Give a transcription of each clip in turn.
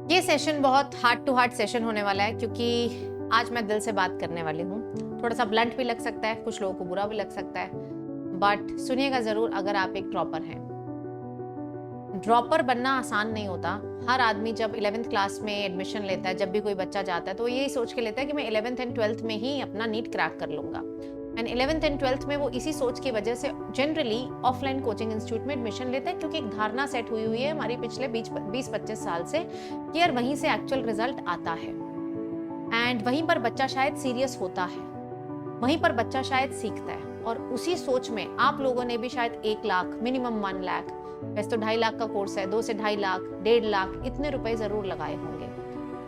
ये सेशन बहुत heart to heart session होने वाला है क्योंकि आज मैं दिल से बात करने वाली हूँ। थोड़ा सा ब्लंट भी लग सकता है, कुछ लोगों को बुरा भी लग सकता है, बट सुनिएगा ज़रूर अगर आप एक ड्रॉपर हैं। ड्रॉपर बनना आसान नहीं होता। हर आदमी जब 11th क्लास में एडमिशन लेता है, जब भी कोई बच्चा जाता है तो यही सोच के लेता है कि मैं 11th एंड 12th में ही अपना नीट क्रैक कर लूँगा। एंड 11th एंड 12th में वो इसी सोच की वजह से जनरली ऑफलाइन कोचिंग इंस्टीट्यूट में एडमिशन लेता है क्योंकि एक धारणा सेट हुई है हमारी पिछले 20-25 साल से कि यार वहीं से एक्चुअल रिजल्ट आता है एंड वहीं पर बच्चा शायद सीरियस होता है, वहीं पर बच्चा शायद सीखता है। और उसी सोच में आप लोगों ने भी शायद 1 लाख, मिनिमम 1 लाख, वैसे तो 2.5 लाख का कोर्स है, 2 से 2.5 लाख, 1.5 लाख इतने रुपए जरूर लगाए होंगे।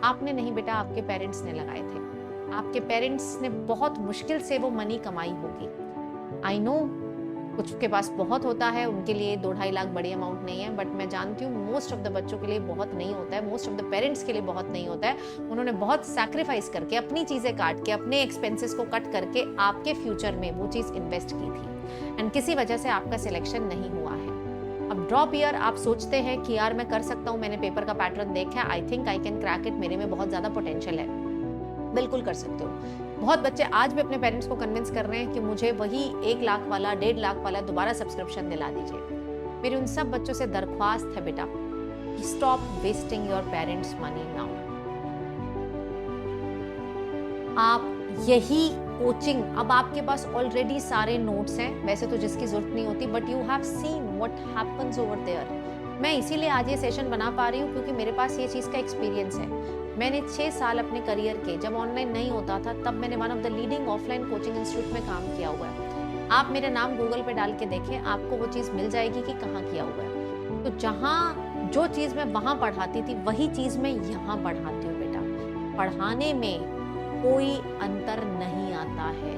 आपने नहीं बेटा, आपके पेरेंट्स ने लगाए थे। आपके पेरेंट्स ने बहुत मुश्किल से वो मनी कमाई होगी। आई नो कुछ के पास बहुत होता है, उनके लिए 2-2.5 लाख बड़ी अमाउंट नहीं है, बट मैं जानती हूँ मोस्ट ऑफ द बच्चों के लिए बहुत नहीं होता है, मोस्ट ऑफ द पेरेंट्स के लिए बहुत नहीं होता है। उन्होंने बहुत सैक्रिफाइस करके, अपनी चीज़ें काट के, अपने एक्सपेंसेस को कट करके आपके फ्यूचर में वो चीज़ इन्वेस्ट की थी एंड किसी वजह से आपका सिलेक्शन नहीं हुआ है। अब ड्रॉप ईयर आप सोचते हैं कि यार मैं कर सकता हूँ, मैंने पेपर का पैटर्न देखा है, I think I can crack it, मेरे में बहुत ज़्यादा पोटेंशियल है। बिल्कुल कर सकते हो। बहुत बच्चे आज भी अपने पेरेंट्स को कन्विंस कर रहे हैं कि मुझे वही 1 लाख वाला, 1.5 लाख वाला दोबारा सब्सक्रिप्शन दिला दीजिए। मेरी उन सब बच्चों से दरख्वास्त है बेटा, stop wasting your parents money now. आप यही कोचिंग, अब आपके पास ऑलरेडी सारे नोट्स हैं, वैसे तो जिसकी जरूरत नहीं होती, but you have seen what happens over there. मैं इसीलिए आज ये सेशन बना पा रही हूँ क्योंकि मेरे पास ये चीज़ का एक्सपीरियंस है। मैंने 6 साल अपने करियर के, जब ऑनलाइन नहीं होता था तब मैंने one of the leading offline coaching institute में काम किया हुआ है। आप मेरा नाम गूगल पे डाल के देखें, आपको वो चीज़ मिल जाएगी कि कहाँ किया हुआ है। तो जहाँ जो चीज़ मैं वहाँ पढ़ाती थी वही चीज़ मैं यहाँ पढ़ाती हूँ बेटा। पढ़ाने में कोई अंतर नहीं आता है।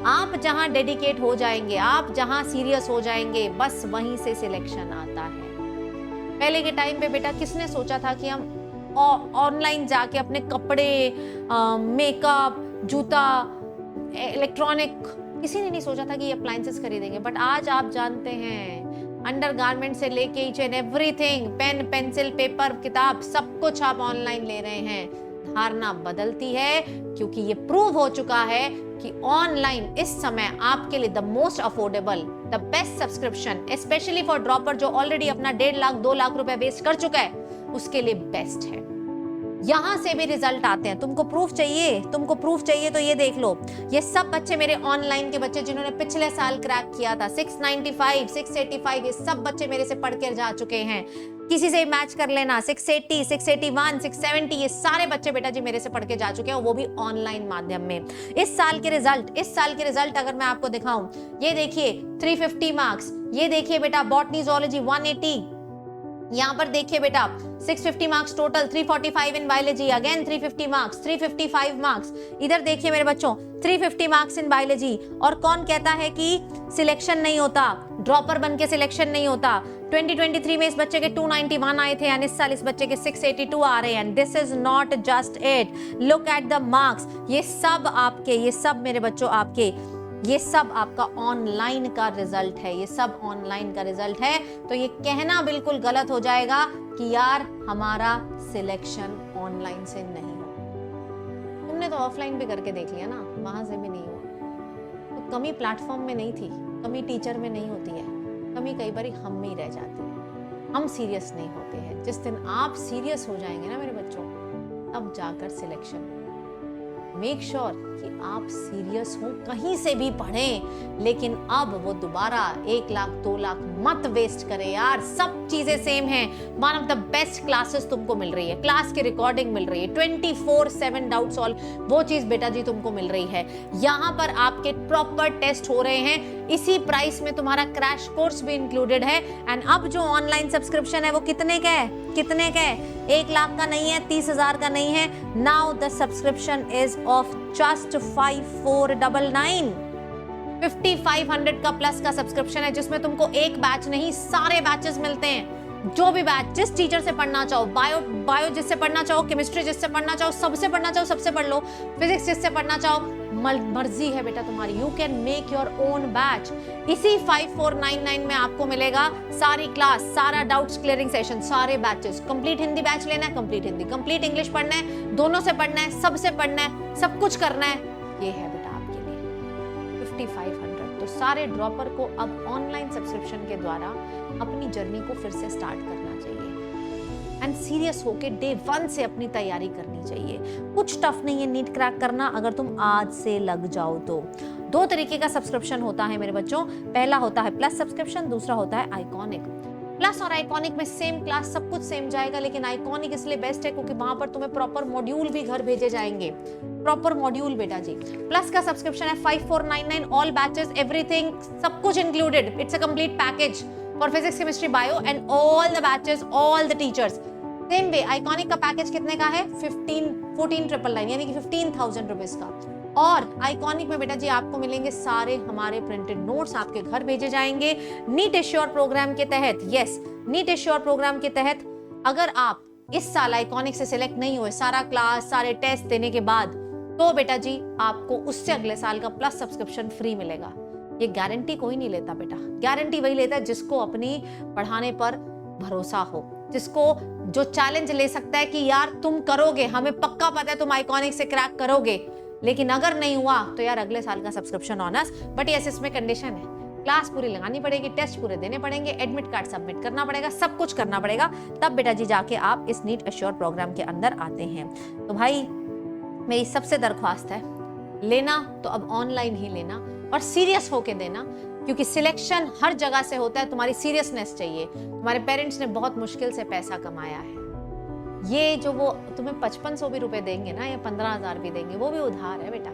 आप जहाँ डेडिकेट हो जाएंगे, आप जहाँ सीरियस हो जाएंगे, बस वहीं से सिलेक्शन आता है। पहले के टाइम पे बेटा किसने सोचा था कि हम ऑनलाइन जाके अपने कपड़े, मेकअप, जूता, इलेक्ट्रॉनिक, किसी ने नहीं सोचा था कि ये अप्लायंसेस खरीदेंगे। बट आज आप जानते हैं अंडरगारमेंट से लेके each and everything, pen, pencil, paper, किताब, सब कुछ आप ऑनलाइन ले रहे हैं। धारणा बदलती है क्योंकि ये प्रूव हो चुका है कि ऑनलाइन इस समय आपके लिए the most affordable, the best subscription, specially for dropper जो ऑलरेडी अपना 1.5 लाख 2 लाख रुपए वेस्ट कर चुका है, उसके लिए बेस्ट है। यहां से भी रिजल्ट आते हैं। तुमको प्रूफ चाहिए तो ये देख लो। ये सब बच्चे मेरे ऑनलाइन के बच्चे जिन्होंने पिछले साल क्रैक किया था, 695, 685, ये सब बच्चे मेरे से पढ़ कर जा चुके हैं। किसी से मैच कर लेना, 680, 681, 670, ये सारे बच्चे बेटा जी मेरे से पढ़ के जा चुके हैं, वो भी ऑनलाइन माध्यम में। इस साल के रिजल्ट अगर मैं आपको दिखाऊं, ये देखिए 350 मार्क्स, ये देखिए बेटा बॉटनी ज़ूलॉजी 180, यहाँ पर देखिए बेटा 650 marks total, 345 in biology, again 350 marks, 355 marks. इधर देखिए मेरे बच्चों 350 मार्क्स इन बायोलॉजी। और कौन कहता है कि सिलेक्शन नहीं होता, ड्रॉपर बन के सिलेक्शन नहीं होता। 2023 में इस बच्चे के 291 आए थे एंड इस साल इस बच्चे के 682 आ रहे हैं। This is not just it, look at the marks. ये सब मेरे बच्चों आपके, ये सब आपका ऑनलाइन का रिजल्ट है, ये सब ऑनलाइन का रिजल्ट है। तो ये कहना बिल्कुल गलत हो जाएगा कि यार हमारा सिलेक्शन ऑनलाइन से नहीं हो। तुमने तो ऑफलाइन भी करके देख लिया ना, वहां से भी नहीं हुआ। तो कमी प्लेटफॉर्म में नहीं थी, कमी टीचर में नहीं होती है, कमी कई बार हम में ही रह जाती है। हम सीरियस नहीं होते हैं। जिस दिन आप सीरियस हो जाएंगे ना मेरे बच्चों, तब जाकर सिलेक्शन। मेक श्योर कि आप सीरियस हो, कहीं से भी पढ़ें, लेकिन अब वो दोबारा 1 लाख 2 लाख मत वेस्ट करें यार। सब चीजें सेम हैं। One of the best classes तुमको मिल रही है, क्लास की रिकॉर्डिंग मिल रही है, 24/7 डाउट सॉल्व, वो चीज बेटा जी तुमको मिल रही है। यहाँ पर आपके प्रॉपर टेस्ट हो रहे हैं, इसी प्राइस में तुम्हारा क्रैश कोर्स भी इंक्लूडेड है। एंड अब जो ऑनलाइन सब्सक्रिप्शन है वो कितने का है? 1 लाख का नहीं है, 30,000 का नहीं है। Now the subscription is of just 5499। 5500 का प्लस का सब्सक्रिप्शन है जिसमें तुमको एक बैच नहीं, सारे बैचेस मिलते हैं। जो भी बैच, जिस टीचर से पढ़ना चाहो, बायो जिससे पढ़ना चाहो, केमिस्ट्री जिससे पढ़ना चाहो, सबसे पढ़ना चाहो सबसे पढ़ लो, फिजिक्स जिससे पढ़ना चाहो, मर्जी है बेटा तुम्हारी। You can make your own batch. इसी 5499 में आपको मिलेगा सारी क्लास, सारा डाउट्स क्लियरिंग सेशन, सारे बैचेस। कंप्लीट हिंदी बैच लेना है, कंप्लीट हिंदी, कंप्लीट इंग्लिश पढ़ना है, दोनों से पढ़ना है, सबसे पढ़ना है, सब कुछ करना है, ये है बेटा आपके लिए 5500। तो सारे ड्रॉपर को अब ऑनलाइन सब्सक्रिप्शन के द्वारा अपनी जर्नी को फिर से स्टार्ट करना चाहिए एंड सीरियस होके डे 1 से अपनी तैयारी करनी चाहिए। कुछ टफ नहीं है नीट क्रैक करना, अगर तुम आज से लग जाओ तो। 2 तरीके का सब्सक्रिप्शन होता है मेरे बच्चों। पहला होता है प्लस सब्सक्रिप्शन, दूसरा होता है आइकॉनिक। प्लस और आइकॉनिक में सेम क्लास, सब कुछ सेम जाएगा, लेकिन आइकॉनिक इसलिए बेस्ट है क्योंकि वहां पर तुम्हें प्रॉपर मॉड्यूल भी घर भेजे जाएंगे, प्रॉपर मॉड्यूल बेटा जी। प्लस का सब्सक्रिप्शन है 5499, ऑल बैचेस, एवरीथिंग, सब कुछ included. It's a complete package for physics, chemistry, bio and all the batches, all the teachers. Same way iconic का पैकेज कितने का है? 14,999 यानी कि 15,000 रुपीज का। और आइकॉनिक में बेटा जी आपको मिलेंगे सारे हमारे प्रिंटेड नोट्स, आपके घर भेजे जाएंगे नीट एश्योर प्रोग्राम के तहत। यस, नीट एश्योर प्रोग्राम के तहत अगर आप इस साल आइकॉनिक से सिलेक्ट नहीं हुए, सारा क्लास, सारे टेस्ट देने के बाद, तो बेटा जी आपको उससे अगले साल का प्लस सब्सक्रिप्शन फ्री मिलेगा। ये गारंटी कोई नहीं लेता बेटा, गारंटी वही लेता है जिसको अपनी पढ़ाने पर भरोसा हो, जिसको जो चैलेंज ले सकता है कि यार तुम करोगे, हमें पक्का पता है तुम आइकॉनिक से क्रैक करोगे, लेकिन अगर नहीं हुआ तो यार अगले साल का सब्सक्रिप्शन ऑनर्स। बट यस, इसमें कंडीशन है, क्लास पूरी लगानी पड़ेगी, टेस्ट पूरे देने पड़ेंगे, एडमिट कार्ड सबमिट करना पड़ेगा, सब कुछ करना पड़ेगा, तब बेटा जी जाके आप इस नीट एश्योर प्रोग्राम के अंदर आते हैं। तो भाई मेरी सबसे दरख्वास्त है, लेना तो अब ऑनलाइन ही लेना और सीरियस होके देना, क्योंकि सिलेक्शन हर जगह से होता है, तुम्हारी सीरियसनेस चाहिए। तुम्हारे पेरेंट्स ने बहुत मुश्किल से पैसा कमाया है, ये जो वो तुम्हें 5500 भी रुपए देंगे ना, या 15,000 भी देंगे, वो भी उधार है बेटा।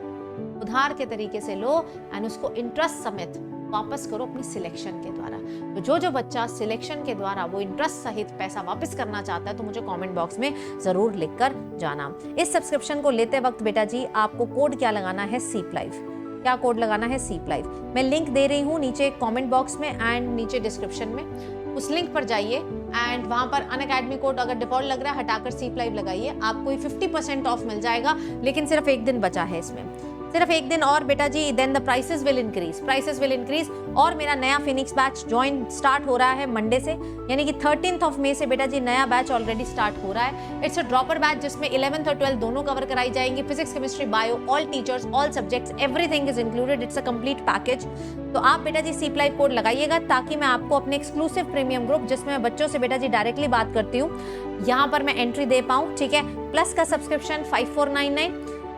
उधार के तरीके से लो एंड उसको इंटरेस्ट समेत वापस करो अपनी सिलेक्शन के द्वारा। तो जो बच्चा सिलेक्शन के द्वारा वो इंटरेस्ट सहित पैसा वापस करना चाहता है तो मुझे कमेंट बॉक्स में जरूर लिखकर जाना। इस सब्सक्रिप्शन को लेते वक्त बेटा जी आपको कोड क्या लगाना है? सीपलाइव। क्या कोड लगाना है? सीपलाइव। मैं लिंक दे रही हूँ नीचे कमेंट बॉक्स में एंड नीचे डिस्क्रिप्शन में, उस लिंक पर जाइए एंड वहां पर अनअकैडमी कोड अगर डिफॉल्ट लग रहा है हटाकर सीपलाइव लगाइए, आपको 50% ऑफ मिल जाएगा। लेकिन सिर्फ एक दिन बचा है इसमें, सिर्फ एक दिन और बेटा जी, then the prices will increase. और मेरा नया फिनिक्स बैच ज्वाइन स्टार्ट हो रहा है मंडे से, यानी कि 13th ऑफ मई से बेटा जी नया बैच ऑलरेडी स्टार्ट हो रहा है। इट्स अ ड्रॉपर बैच जिसमें 11th और 12th दोनों कवर कराई जाएंगी, physics, chemistry, bio, all teachers, all subjects, everything is included. It's a complete package. तो आप बेटा जी सीपलाइव कोड लगाइएगा ताकि मैं आपको अपने एक्सक्लूसिव प्रीमियम ग्रुप, जिसमें मैं बच्चों से बेटा जी डायरेक्टली बात करती हूँ, यहाँ पर मैं एंट्री दे पाऊँ। ठीक है, प्लस का सब्सक्रिप्शन 5499,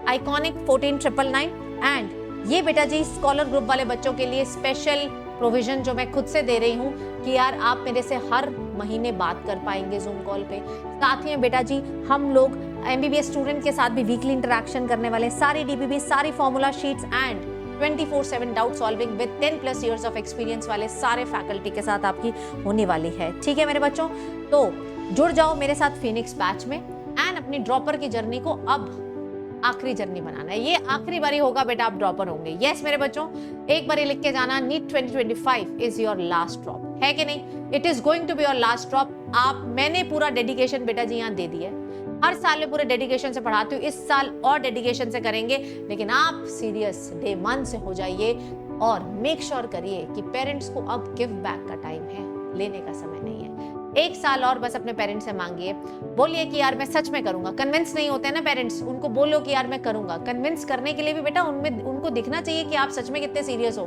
आइकॉनिक 14,999 एंड ये बेटा जी स्कॉलर ग्रुप वाले बच्चों के लिए स्पेशल प्रोविजन जो मैं खुद से दे रही हूँ कि यार आप मेरे से हर महीने बात कर पाएंगे जूम कॉल पे। साथ ही बेटा जी हम लोग एमबीबीएस स्टूडेंट के साथ भी वीकली इंटरेक्शन करने वाले, सारी डीबीबी, सारी formula sheets and 24/7 doubt solving with 10+ years of experience वाले सारे फैकल्टी के साथ आपकी होने वाली है। ठीक है मेरे बच्चों, तो जुड़ जाओ मेरे साथ फिनिक्स बैच में एंड अपनी ड्रॉपर की जर्नी को अब आखिरी जर्नी बनाना है। ये आखिरी बारी होगा बेटा आप ड्रॉपर होंगे। यस मेरे बच्चों, एक बारी लिख के जाना, NEET 2025 is your last drop, है कि नहीं? It is going to be your last drop. मैंने पूरा डेडिकेशन बेटा जी यहाँ दे दिया है, हर साल में पूरे डेडिकेशन से पढ़ाती हूँ, इस साल और डेडिकेशन से करेंगे, लेकिन आप सीरियस डे 1 से हो जाइए और मेक श्योर करिए कि पेरेंट्स को अब गिव बैक का टाइम है, लेने का समय नहीं है। एक साल और बस अपने पेरेंट्स से मांगिए, बोलिए कि यार मैं सच में करूंगा। कन्विंस नहीं होते ना पेरेंट्स, उनको बोलो कि यार मैं करूंगा। कन्विंस करने के लिए भी बेटा उनमें उनको दिखना चाहिए कि आप सच में कितने सीरियस हो,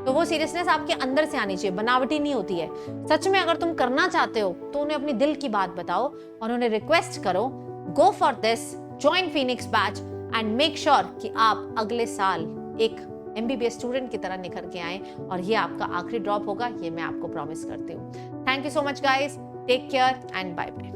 तो वो सीरियसनेस आपके अंदर से आनी चाहिए, बनावटी नहीं होती है। सच में अगर तुम करना चाहते हो तो उन्हें अपनी दिल की बात बताओ और उन्हें रिक्वेस्ट करो, go for this, join Phoenix batch and make sure कि आप अगले साल एक एमबीबीएस स्टूडेंट की तरह निखर के आए और ये आपका आखिरी ड्रॉप होगा, ये मैं आपको प्रॉमिस करती हूँ। Thank you so much guys, take care and bye bye.